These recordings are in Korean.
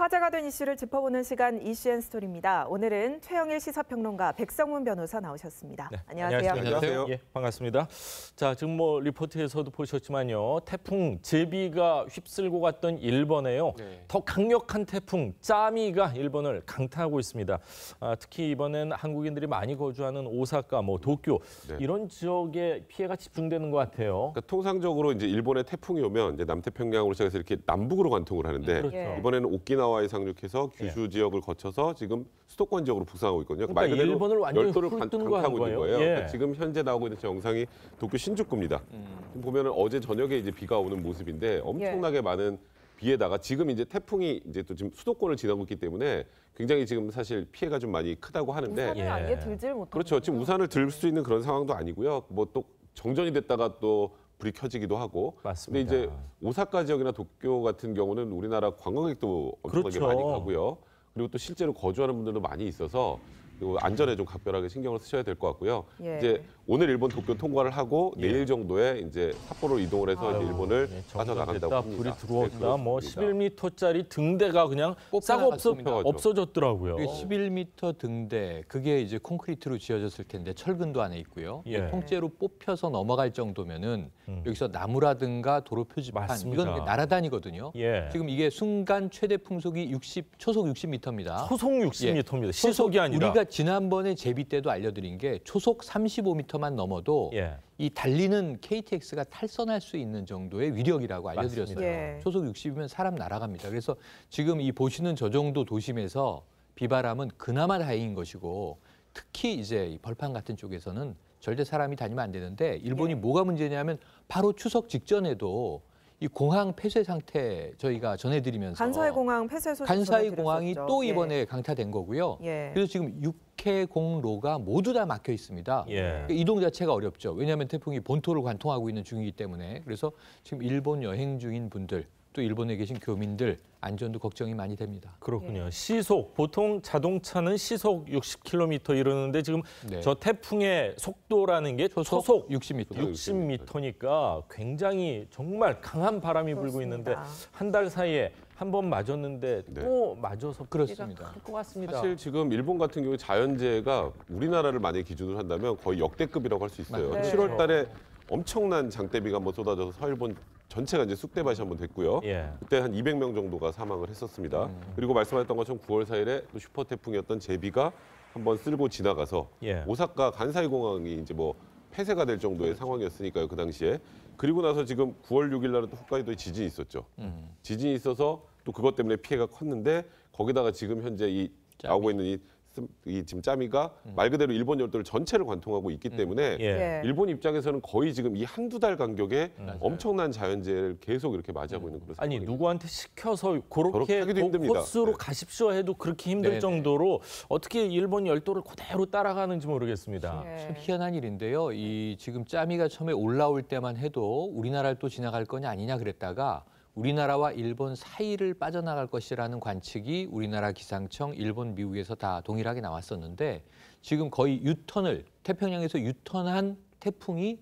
화제가 된 이슈를 짚어보는 시간 이슈앤스토리입니다. 오늘은 최영일 시사평론가, 백성문 변호사 나오셨습니다. 네, 안녕하세요. 안녕하세요. 예, 반갑습니다. 자, 지금 리포트에서도 보셨지만요. 태풍 제비가 휩쓸고 갔던 일본에요. 더 강력한 태풍 짜미가 일본을 강타하고 있습니다. 특히 이번엔 한국인들이 많이 거주하는 오사카, 도쿄 이런 지역에 피해가 집중되는 것 같아요. 그러니까 통상적으로 이제 일본의 태풍이 오면 이제 남태평양으로 시작해서 이렇게 남북으로 관통을 하는데 그렇죠. 이번에는 오키나와에 상륙해서 규슈 지역을 거쳐서 지금 수도권 지역으로 북상하고 있거든요. 그러니까 말 그대로 일본을 완전히 열도를 훑은 강타하고 있는 거예요. 예. 그러니까 지금 현재 나오고 있는 영상이 도쿄 신주쿠입니다. 지금 보면은 어제 저녁에 이제 비가 오는 모습인데 엄청나게 많은 비에다가 지금 이제 태풍이 이제 또 지금 수도권을 지나고 있기 때문에 굉장히 지금 사실 피해가 좀 많이 크다고 하는데 우산을 아예 들질 못하고 그렇죠. 지금 우산을 들 수 있는 그런 상황도 아니고요. 또 정전이 됐다가 또 불이 켜지기도 하고. 맞습니다. 근데 이제 오사카 지역이나 도쿄 같은 경우는 우리나라 관광객도 엄청나게 그렇죠. 많이 가고요. 그리고 또 실제로 거주하는 분들도 많이 있어서 그리고 안전에 좀 각별하게 신경을 쓰셔야 될 것 같고요. 이제 오늘 일본 도쿄 통과를 하고 내일 정도에 이제 삿포로 이동을 해서 이제 일본을 빠져나간다고 합니다. 불이 들어왔다. 네, 11m짜리 등대가 그냥 싹 없어졌더라고요. 11m 등대, 그게 이제 콘크리트로 지어졌을 텐데 철근도 안에 있고요. 통째로 뽑혀서 넘어갈 정도면은 여기서 나무라든가 도로 표지판 이건 날아다니거든요. 지금 이게 순간 최대 풍속이 초속 60m입니다. 초속 60m입니다. 시속이 아니라. 우리가 지난번에 제비 때도 알려드린 게 초속 35m만 넘어도 이 달리는 KTX가 탈선할 수 있는 정도의 위력이라고 알려드렸어요. 초속 60이면 사람 날아갑니다. 그래서 지금 이 보시는 저 정도 도심에서 비바람은 그나마 다행인 것이고, 특히 이제 이 벌판 같은 쪽에서는 절대 사람이 다니면 안 되는데, 일본이 뭐가 문제냐면 바로 추석 직전에도 이 공항 폐쇄 상태 저희가 전해드리면서 간사이 공항 폐쇄 소식 간사이 공항이 또 이번에 강타된 거고요. 그래서 지금 육해공로가 모두 다 막혀 있습니다. 그러니까 이동 자체가 어렵죠. 왜냐하면 태풍이 본토를 관통하고 있는 중이기 때문에. 그래서 지금 일본 여행 중인 분들, 또 일본에 계신 교민들 안전도 걱정이 많이 됩니다. 그렇군요. 시속, 보통 자동차는 시속 60km 이러는데 지금 저 태풍의 속도라는 게 초속 60m. 60m니까 굉장히 정말 강한 바람이 불고 있는데 한 달 사이에 한 번 맞았는데 또 맞아서 그렇습니다. 클 것 같습니다. 사실 지금 일본 같은 경우에 자연재해가 우리나라를 만약에 기준으로 한다면 거의 역대급이라고 할 수 있어요. 7월 달에 엄청난 장대비가 한번 쏟아져서 서일본 전체가 이제 쑥대밭이 한번 됐고요. 그때 한 200명 정도가 사망을 했었습니다. 그리고 말씀하셨던 것처럼 9월 4일에 또 슈퍼 태풍이었던 제비가 한번 쓸고 지나가서 오사카 간사이 공항이 이제 폐쇄가 될 정도의 상황이었으니까요, 그 당시에. 그리고 나서 지금 9월 6일 날은 또 홋카이도에 지진이 있었죠. 지진이 있어서 또 그것 때문에 피해가 컸는데 거기다가 지금 현재 이 나오고 있는 이 지금 짜미가 말 그대로 일본 열도를 전체를 관통하고 있기 때문에 일본 입장에서는 거의 지금 이 한두 달 간격에 엄청난 자연재해를 계속 이렇게 맞이하고 있는 그런 상황입니다. 누구한테 시켜서 그렇게 코스로 가십시오 해도 그렇게 힘들 정도로 어떻게 일본 열도를 그대로 따라가는지 모르겠습니다. 참 희한한 일인데요. 이 지금 짜미가 처음에 올라올 때만 해도 우리나라를 또 지나갈 거냐 아니냐 그랬다가 우리나라와 일본 사이를 빠져나갈 것이라는 관측이 우리나라 기상청, 일본, 미국에서 다 동일하게 나왔었는데, 지금 거의 태평양에서 유턴한 태풍이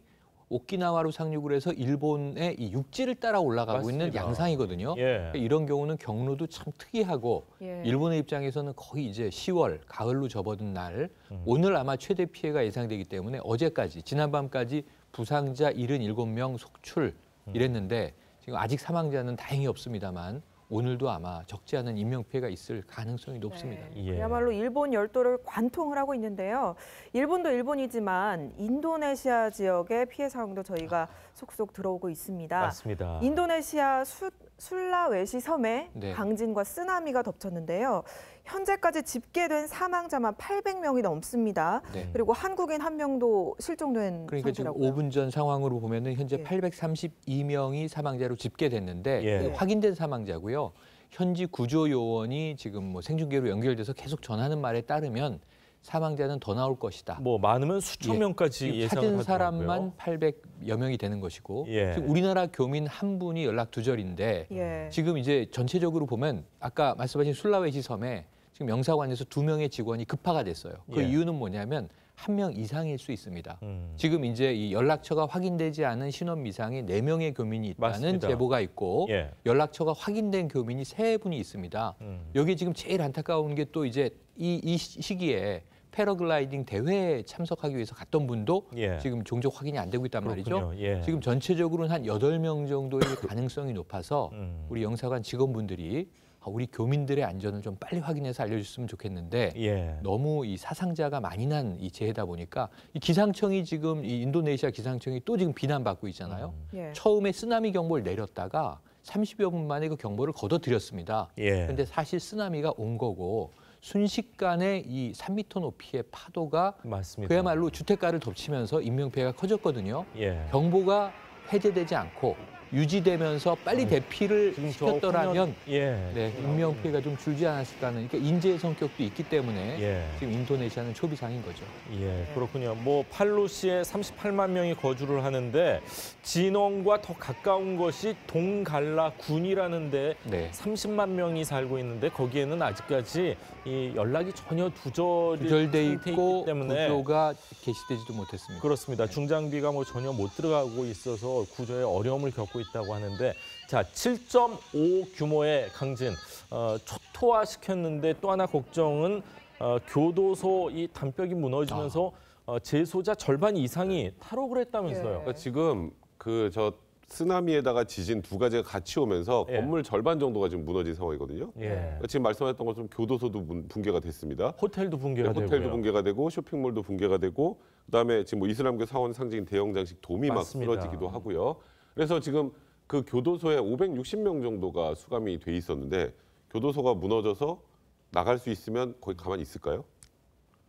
오키나와로 상륙을 해서 일본의 이 육지를 따라 올라가고 있는 양상이거든요. 이런 경우는 경로도 참 특이하고 일본의 입장에서는 거의 이제 10월, 가을로 접어든 날, 오늘 아마 최대 피해가 예상되기 때문에 어제까지, 지난밤까지 부상자 77명 속출 이랬는데 지금 아직 사망자는 다행히 없습니다만 오늘도 아마 적지 않은 인명피해가 있을 가능성이 높습니다. 그야말로 일본 열도를 관통을 하고 있는데요. 일본도 일본이지만 인도네시아 지역의 피해 상황도 저희가 속속 들어오고 있습니다. 맞습니다. 인도네시아 술라웨시 섬에 강진과 쓰나미가 덮쳤는데요. 현재까지 집계된 사망자만 800명이 넘습니다. 그리고 한국인 1명도 실종된 그러니까 상태라고요. 지금 5분 전 상황으로 보면은 현재 832명이 사망자로 집계됐는데 확인된 사망자고요. 현지 구조 요원이 지금 생중계로 연결돼서 계속 전하는 말에 따르면 사망자는 더 나올 것이다. 많으면 수천 명까지 예상하더라고요. 찾은 사람만 800여 명이 되는 것이고 지금 우리나라 교민 한 분이 연락 두절인데 지금 이제 전체적으로 보면 아까 말씀하신 술라웨시 섬에 지금 영사관에서 2명의 직원이 급파가 됐어요. 그 이유는 뭐냐면 한 명 이상일 수 있습니다. 지금 이제 이 연락처가 확인되지 않은 신원 미상의 4명의 교민이 있다는 맞습니다. 제보가 있고 예. 연락처가 확인된 교민이 3분이 있습니다. 여기 지금 제일 안타까운 게 또 이제 이 시기에 패러글라이딩 대회에 참석하기 위해서 갔던 분도 예. 지금 종족 확인이 안 되고 있단 말이죠. 그렇군요. 예. 지금 전체적으로는 한 8명 정도의 가능성이 높아서 우리 영사관 직원분들이 우리 교민들의 안전을 좀 빨리 확인해서 알려줬으면 좋겠는데 예. 너무 이 사상자가 많이 난 이 재해다 보니까 이 기상청이 지금 이 인도네시아 기상청이 또 지금 비난받고 있잖아요. 예. 처음에 쓰나미 경보를 내렸다가 30여 분 만에 그 경보를 걷어들였습니다. 예. 그런데 사실 쓰나미가 온 거고 순식간에 이 3m 높이의 파도가 맞습니다. 그야말로 주택가를 덮치면서 인명피해가 커졌거든요. 예. 경보가 해제되지 않고 유지되면서 빨리 대피를 지금 저 시켰더라면 화면, 예. 네, 인명피해가 좀 줄지 않았을까는 그러니까 인재의 성격도 있기 때문에 예. 지금 인도네시아는 초비상인 거죠. 예, 그렇군요. 뭐 팔루시에 38만 명이 거주를 하는데 진원과 더 가까운 것이 동갈라군이라는 데 네. 30만 명이 살고 있는데 거기에는 아직까지 이 연락이 전혀 두절돼 있고 있기 때문에 구조가 개시되지도 못했습니다. 그렇습니다. 중장비가 뭐 전혀 못 들어가고 있어서 구조에 어려움을 겪고 있다고 하는데 자 7.5 규모의 강진 초토화 시켰는데 또 하나 걱정은 교도소 이 단벽이 무너지면서 재소자 절반 이상이 탈옥을 했다면서요. 그러니까 지금 저 쓰나미에다가 지진 두 가지가 같이 오면서 예. 건물 절반 정도가 지금 무너진 상황이거든요. 예. 그러니까 지금 말씀하셨던 것처럼 교도소도 붕괴가 됐습니다. 호텔도 붕괴가 네, 호텔도 되고요. 붕괴가 되고 쇼핑몰도 붕괴가 되고 그다음에 지금 뭐 이슬람교 사원 상징 대형 장식 돔이 맞습니다. 막 쓰러지기도 하고요. 그래서 지금 그 교도소에 560명 정도가 수감이 돼 있었는데 교도소가 무너져서 나갈 수 있으면 거기 가만히 있을까요?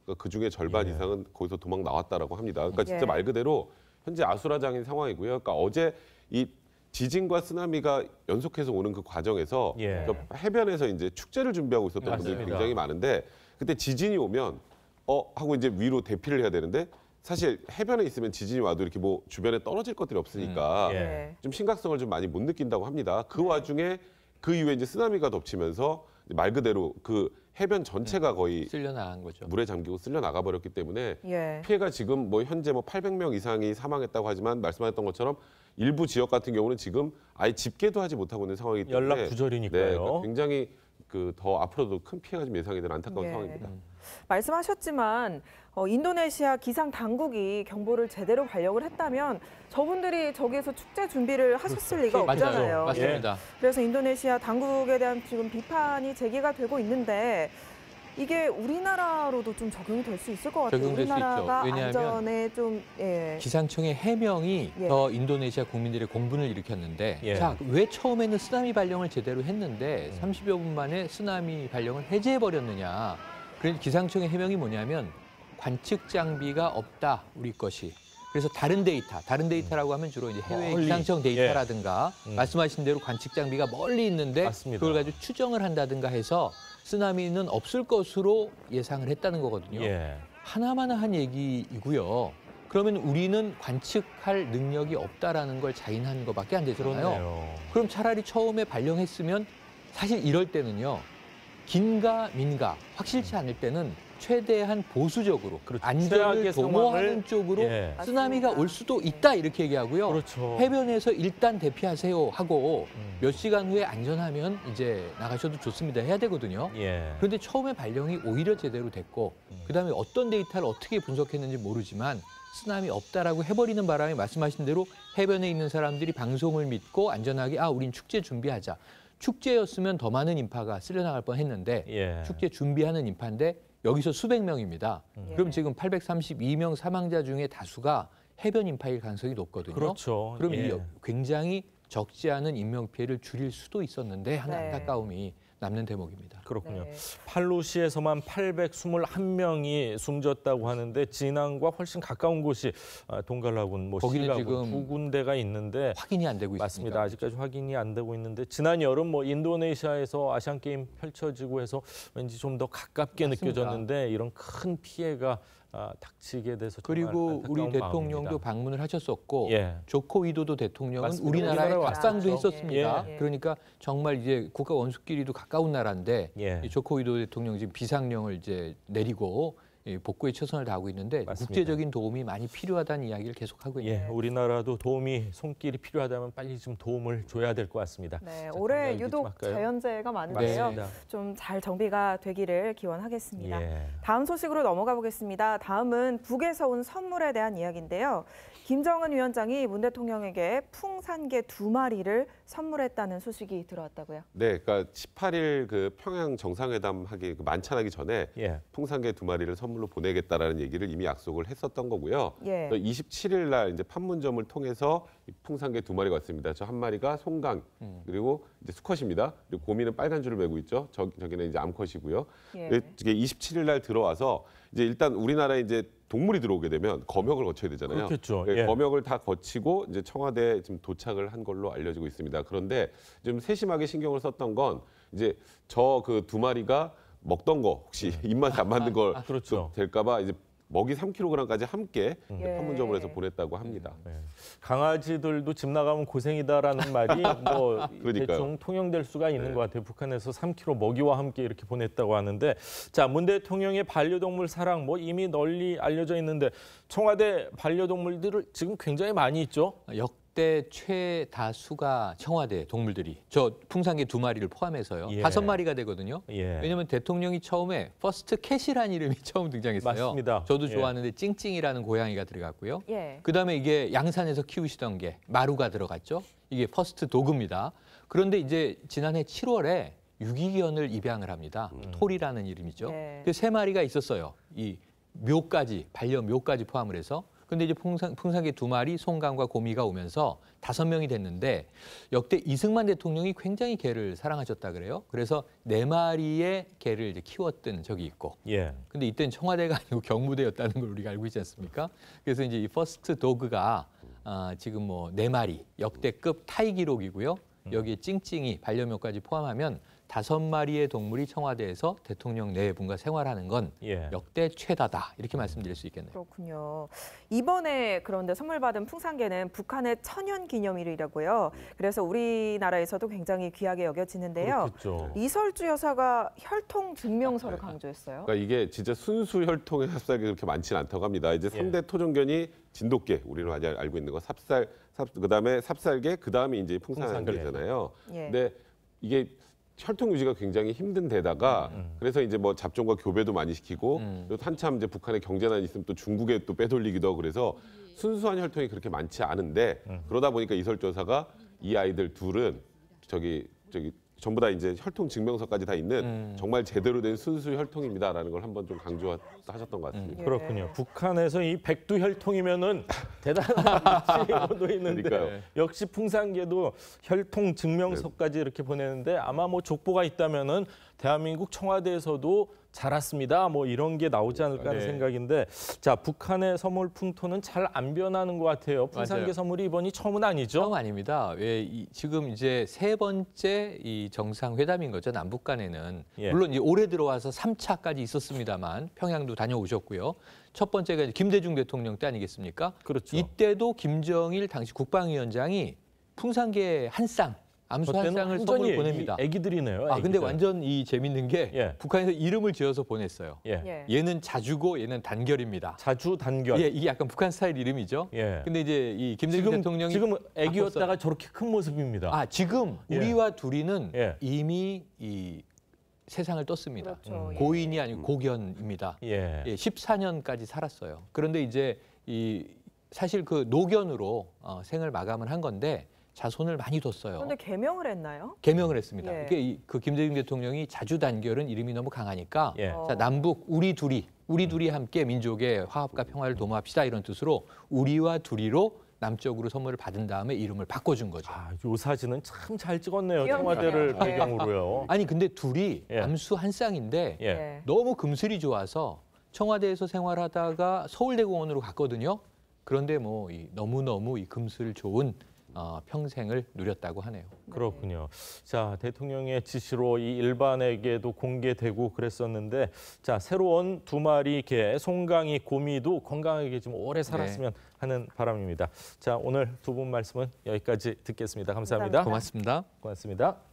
그러니까 그 중에 절반 예. 이상은 거기서 도망 나왔다라고 합니다. 그러니까 진짜 예. 말 그대로 현재 아수라장인 상황이고요. 그러니까 어제 이 지진과 쓰나미가 연속해서 오는 그 과정에서 예. 저 해변에서 이제 축제를 준비하고 있었던 분들이 맞습니다. 굉장히 많은데 그때 지진이 오면 하고 이제 위로 대피를 해야 되는데 사실 해변에 있으면 지진이 와도 이렇게 뭐 주변에 떨어질 것들이 없으니까 예. 좀 심각성을 좀 많이 못 느낀다고 합니다. 그 와중에 그 이후에 이제 쓰나미가 덮치면서 말 그대로 그 해변 전체가 거의 쓸려 나간 거죠. 물에 잠기고 쓸려 나가 버렸기 때문에 예. 피해가 지금 뭐 현재 뭐 800명 이상이 사망했다고 하지만 말씀하셨던 것처럼 일부 지역 같은 경우는 지금 아예 집계도 하지 못하고 있는 상황이기 때문에 연락 두절이니까요. 네, 그러니까 굉장히 더 앞으로도 큰 피해가 좀 예상이 되는 안타까운 예. 상황입니다. 말씀하셨지만 인도네시아 기상 당국이 경보를 제대로 발령을 했다면 저분들이 저기에서 축제 준비를 하셨을 리가 맞아요. 없잖아요. 맞습니다. 그래서 인도네시아 당국에 대한 지금 비판이 제기가 되고 있는데 이게 우리나라로도 좀 적용이 될 수 있을 것 같아요. 적용될 수 있죠. 우리나라가 왜냐하면 안전에 좀 기상청의 해명이 예. 더 인도네시아 국민들의 공분을 일으켰는데 예. 자, 왜 처음에는 쓰나미 발령을 제대로 했는데 30여 분 만에 쓰나미 발령을 해제해버렸느냐. 그래서 기상청의 해명이 뭐냐면 관측 장비가 없다, 우리 것이. 그래서 다른 데이터라고 하면 주로 이제 해외 멀리. 기상청 데이터라든가 예. 말씀하신 대로 관측 장비가 멀리 있는데 맞습니다. 그걸 가지고 추정을 한다든가 해서 쓰나미는 없을 것으로 예상을 했다는 거거든요. 예. 하나마나한 얘기이고요. 그러면 우리는 관측할 능력이 없다라는 걸 자인한 것밖에 안 되잖아요. 그렇네요. 그럼 차라리 처음에 발령했으면 사실 이럴 때는요. 긴가 민가 확실치 않을 때는 최대한 보수적으로 그렇죠. 안전을 최악의 도모하는 상황을- 쪽으로 예. 쓰나미가 올 수도 있다 이렇게 얘기하고요. 그렇죠. 해변에서 일단 대피하세요 하고 몇 시간 후에 안전하면 이제 나가셔도 좋습니다 해야 되거든요. 예. 그런데 처음에 발령이 오히려 제대로 됐고 그다음에 어떤 데이터를 어떻게 분석했는지 모르지만 쓰나미 없다라고 해버리는 바람에 말씀하신 대로 해변에 있는 사람들이 방송을 믿고 안전하게 우린 축제 준비하자. 축제였으면 더 많은 인파가 쓸려나갈 뻔했는데 예. 축제 준비하는 인파인데 여기서 수백 명입니다. 그럼 지금 832명 사망자 중에 다수가 해변 인파일 가능성이 높거든요. 그렇죠. 그럼 예. 이 굉장히 적지 않은 인명피해를 줄일 수도 있었는데 하는 네. 안타까움이 남는 대목입니다. 그렇군요. 네. 팔루시에서만 821명이 숨졌다고 하는데 진앙과 훨씬 가까운 곳이 동갈라군, 뭐 거기는 시라군 지금 두 군데가 있는데 확인이 안 되고 맞습니다. 있습니다. 아직까지 확인이 안 되고 있는데 지난 여름 뭐 인도네시아에서 아시안 게임 펼쳐지고 해서 왠지 좀 더 가깝게 맞습니다. 느껴졌는데 이런 큰 피해가 닥치게 돼서 정말 그리고 우리 안타까운 대통령도 마음입니다. 방문을 하셨었고 예. 조코 위도도 대통령은 맞습니다. 우리나라에 우리나라에 답방도 왔었죠. 했었습니다. 예. 그러니까 정말 이제 국가 원수끼리도 가까운 나라인데 예. 이 조코 위도 대통령 지금 비상령을 이제 내리고 복구에 최선을 다하고 있는데 맞습니다. 국제적인 도움이 많이 필요하다는 이야기를 계속하고 있네요. 예, 우리나라도 도움이 손길이 필요하다면 빨리 좀 도움을 줘야 될 것 같습니다. 네, 자, 올해 얘기 좀 유독 할까요? 자연재해가 많은데요. 맞습니다. 좀 잘 정비가 되기를 기원하겠습니다. 예. 다음 소식으로 넘어가 보겠습니다. 다음은 북에서 온 선물에 대한 이야기인데요. 김정은 위원장이 문 대통령에게 풍산개 2마리를 선물했다는 소식이 들어왔다고요. 네, 그러니까 18일 그 평양 정상회담 하기 만찬하기 전에 예. 풍산개 2마리를 선물로 보내겠다라는 얘기를 이미 약속을 했었던 거고요. 예. 27일 날 이제 판문점을 통해서 이 풍산개 2마리가 왔습니다. 저 한 마리가 송강 그리고 이제 수컷입니다. 그리고 고미는 빨간 줄을 매고 있죠. 저기는 이제 암컷이고요. 예. 이게 27일 날 들어와서 이제 일단 우리나라에 이제 동물이 들어오게 되면 검역을 거쳐야 되잖아요. 그렇겠죠. 예, 예. 검역을 다 거치고 이제 청와대에 지금 도착을 한 걸로 알려지고 있습니다. 그런데 좀 세심하게 신경을 썼던 건 이제 저 그 2마리가 먹던 거 혹시 입맛에 안 맞는 걸 그렇죠. 될까봐 이제 먹이 3kg까지 함께 예. 판문점으로 해서 보냈다고 합니다. 네. 강아지들도 집 나가면 고생이다라는 말이 뭐 그러니까요. 대충 통용될 수가 있는 네. 것 같아요. 북한에서 3kg 먹이와 함께 이렇게 보냈다고 하는데, 자, 문 대통령의 반려동물 사랑 뭐 이미 널리 알려져 있는데 청와대 반려동물들을 지금 굉장히 많이 있죠. 역대 최다수가 청와대 동물들이 저 풍산개 2마리를 포함해서요. 예. 5마리가 되거든요. 예. 왜냐하면 대통령이 처음에 퍼스트 캣이라는 이름이 처음 등장했어요. 맞습니다. 저도 예. 좋아하는데 찡찡이라는 고양이가 들어갔고요. 예. 그다음에 이게 양산에서 키우시던 게 마루가 들어갔죠. 이게 퍼스트 도그입니다. 그런데 이제 지난해 7월에 유기견을 입양을 합니다. 톨이라는 이름이죠. 네. 그 3마리가 있었어요. 이 묘까지 반려묘까지 포함을 해서. 근데 이제 풍산개 2마리, 송강과 고미가 오면서 5명이 됐는데 역대 이승만 대통령이 굉장히 개를 사랑하셨다 그래요. 그래서 4마리의 개를 이제 키웠던 적이 있고. 예. 근데 이때는 청와대가 아니고 경무대였다는 걸 우리가 알고 있지 않습니까? 그래서 이제 이 퍼스트 도그가 지금 뭐 4마리 역대급 타이 기록이고요. 여기에 찡찡이 반려묘까지 포함하면 5마리의 동물이 청와대에서 대통령 네 분과 생활하는 건 예. 역대 최다다 이렇게 말씀드릴 수 있겠네요. 그렇군요. 이번에 그런데 선물 받은 풍산개는 북한의 천연기념일이라고요. 그래서 우리나라에서도 굉장히 귀하게 여겨지는데요. 그렇겠죠. 이설주 여사가 혈통 증명서를 강조했어요. 그러니까 이게 진짜 순수 혈통의 삽살개 그렇게 많지는 않다고 합니다. 이제 3대 토종견이 진돗개, 우리는 많이 알고 있는 거 그다음에 삽살개, 그다음에 이제 풍산개잖아요. 예. 근데 이게 혈통 유지가 굉장히 힘든 데다가 그래서 이제 뭐 잡종과 교배도 많이 시키고 또 한참 이제 북한에 경제난이 있으면 또 중국에 또 빼돌리기도 하고 그래서 순수한 혈통이 그렇게 많지 않은데 그러다 보니까 이설주 여사가 이 아이들 둘은 저기 전부 다 이제 혈통 증명서까지 다 있는 정말 제대로 된 순수 혈통입니다라는 걸 한번 좀 강조하셨던 것 같습니다. 예. 그렇군요. 북한에서 이 백두 혈통이면은 대단한 위치도 있는데 그러니까요. 역시 풍산개도 혈통 증명서까지 이렇게 보내는데 아마 뭐 족보가 있다면은 대한민국 청와대에서도 자랐습니다. 뭐 이런 게 나오지 않을까 하는 네. 생각인데, 자, 북한의 선물 풍토는 잘 안 변하는 것 같아요. 풍산개 맞아요. 선물이 이번이 처음은 아니죠? 처음 아닙니다. 지금 이제 3번째 이 정상회담인 거죠. 남북 간에는. 예. 물론 이제 올해 들어와서 3차까지 있었습니다만 평양도 다녀오셨고요. 첫 번째가 이제 김대중 대통령 때 아니겠습니까? 그렇죠. 이때도 김정일 당시 국방위원장이 풍산개 한 쌍, 암수 한 그때는 쌍을 완전히 선물 보냅니다. 애기들이네요. 근데 애기들. 완전 이 재밌는 게 예. 북한에서 이름을 지어서 보냈어요. 예. 예. 얘는 자주고 얘는 단결입니다. 자주 단결. 예, 이게 약간 북한 스타일 이름이죠. 예. 근데 이제 이 김대중 대통령이 지금 애기였다가 저렇게 큰 모습입니다. 지금 예. 우리와 둘이는 예. 이미 이 세상을 떴습니다. 그렇죠. 예. 고인이 아니고 고견입니다. 예. 14년까지 살았어요. 그런데 이제 이 사실 그 노견으로 생을 마감을 한 건데 자손을 많이 뒀어요. 그런데 개명을 했나요? 개명을 했습니다. 예. 그게 그 김대중 대통령이 자주 단결은 이름이 너무 강하니까 예. 자, 남북 우리 둘이 함께 민족의 화합과 평화를 도모합시다 이런 뜻으로 우리와 둘이로 남쪽으로 선물을 받은 다음에 이름을 바꿔준 거죠. 요 사진은 참 잘 찍었네요. 귀엽네요. 청와대를 예. 배경으로요. 아니 근데 둘이 예. 암수 한 쌍인데 예. 예. 너무 금슬이 좋아서 청와대에서 생활하다가 서울대공원으로 갔거든요. 그런데 뭐 너무너무 이 금슬 좋은 평생을 누렸다고 하네요. 그렇군요. 자, 대통령의 지시로 이 일반에게도 공개되고 그랬었는데, 자, 새로운 2마리 개, 송강이, 고미도 건강하게 좀 오래 살았으면 하는 바람입니다. 자, 오늘 두 분 말씀은 여기까지 듣겠습니다. 감사합니다. 감사합니다. 고맙습니다. 고맙습니다.